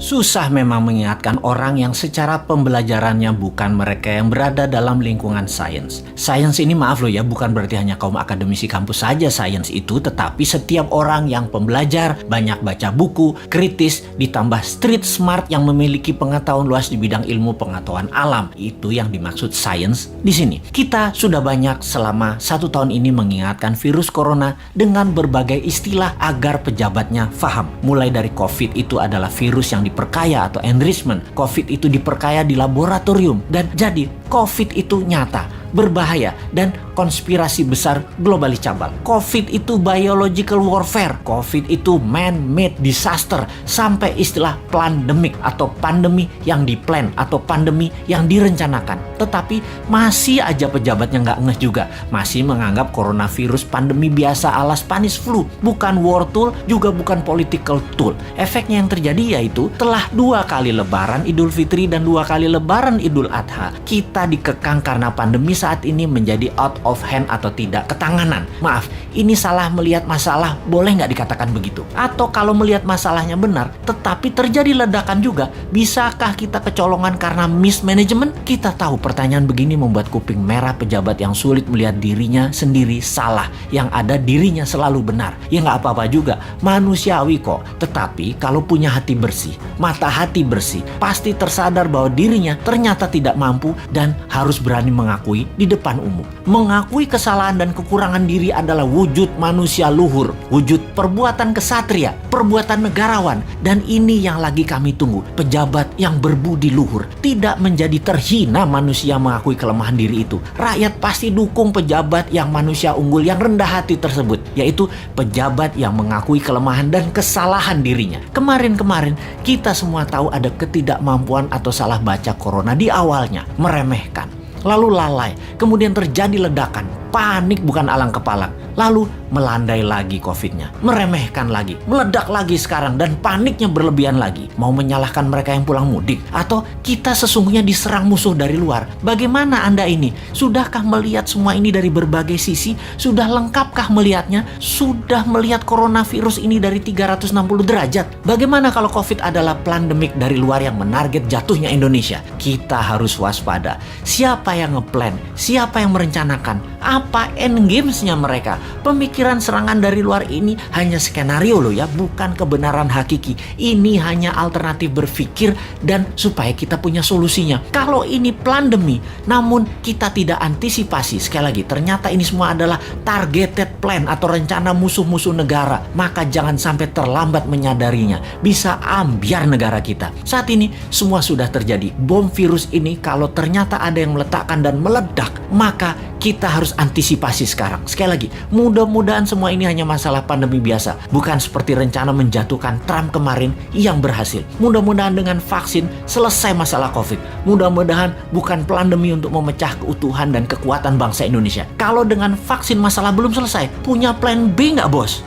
Susah memang mengingatkan orang yang secara pembelajarannya bukan mereka yang berada dalam lingkungan sains. Sains ini maaf loh ya, bukan berarti hanya kaum akademisi kampus saja sains itu, tetapi setiap orang yang pembelajar, banyak baca buku, kritis, ditambah street smart yang memiliki pengetahuan luas di bidang ilmu pengetahuan alam. Itu yang dimaksud sains di sini. Kita sudah banyak selama 1 tahun ini mengingatkan virus corona dengan berbagai istilah agar pejabatnya paham. Mulai dari COVID itu adalah virus yang diperkaya atau enrichment. COVID itu diperkaya di laboratorium. Dan jadi COVID itu nyata, berbahaya, dan konspirasi besar globalis cabal. COVID itu biological warfare. COVID itu man-made disaster. Sampai istilah pandemic atau pandemi yang diplan atau pandemi yang direncanakan. Tetapi masih aja pejabatnya nggak ngeh juga. Masih menganggap coronavirus pandemi biasa ala Spanish flu. Bukan war tool, juga bukan political tool. Efeknya yang terjadi yaitu telah 2 kali lebaran Idul Fitri dan 2 kali lebaran Idul Adha, kita dikekang karena pandemi saat ini menjadi out of hand atau tidak ketanganan. Maaf, ini salah melihat masalah, boleh nggak dikatakan begitu? Atau kalau melihat masalahnya benar, tetapi terjadi ledakan juga, bisakah kita kecolongan karena mismanagement? Kita tahu pertanyaan begini membuat kuping merah pejabat yang sulit melihat dirinya sendiri salah, yang ada dirinya selalu benar. Ya nggak apa-apa juga, manusiawi kok. Tetapi kalau punya hati bersih, mata hati bersih, pasti tersadar bahwa dirinya ternyata tidak mampu dan harus berani mengakui di depan umum. Mengakui kesalahan dan kekurangan diri adalah wujud manusia luhur, wujud perbuatan kesatria, perbuatan negarawan. Dan ini yang lagi kami tunggu, pejabat yang berbudi luhur, tidak menjadi terhina manusia mengakui kelemahan diri itu. Rakyat pasti dukung pejabat yang manusia unggul, yang rendah hati tersebut, yaitu pejabat yang mengakui kelemahan dan kesalahan dirinya. Kemarin-kemarin kita semua tahu ada ketidakmampuan atau salah baca corona di awalnya, meremehkan, lalu lalai, kemudian terjadi ledakan, panik bukan alang kepala, lalu melandai lagi COVID-nya, meremehkan lagi, meledak lagi sekarang, dan paniknya berlebihan lagi. Mau menyalahkan mereka yang pulang mudik, atau kita sesungguhnya diserang musuh dari luar? Bagaimana Anda ini? Sudahkah melihat semua ini dari berbagai sisi? Sudah lengkapkah melihatnya? Sudah melihat coronavirus ini dari 360 derajat? Bagaimana kalau COVID adalah pandemik dari luar yang menarget jatuhnya Indonesia? Kita harus waspada. Siapa yang ngeplan? Siapa yang merencanakan? Apa endgamesnya mereka? Pemikiran serangan dari luar ini hanya skenario loh ya, bukan kebenaran hakiki. Ini hanya alternatif berpikir dan supaya kita punya solusinya. Kalau ini pandemi, namun kita tidak antisipasi, sekali lagi, ternyata ini semua adalah targeted plan atau rencana musuh-musuh negara, maka jangan sampai terlambat menyadarinya. Bisa ambiar negara kita. Saat ini semua sudah terjadi. Bom virus ini kalau ternyata ada yang meletakkan dan meledak, maka kita harus antisipasi sekarang. Sekali lagi, mudah-mudahan semua ini hanya masalah pandemi biasa, bukan seperti rencana menjatuhkan Trump kemarin yang berhasil. Mudah-mudahan dengan vaksin selesai masalah COVID. Mudah-mudahan bukan pandemi untuk memecah keutuhan dan kekuatan bangsa Indonesia. Kalau dengan vaksin masalah belum selesai, punya plan B nggak bos?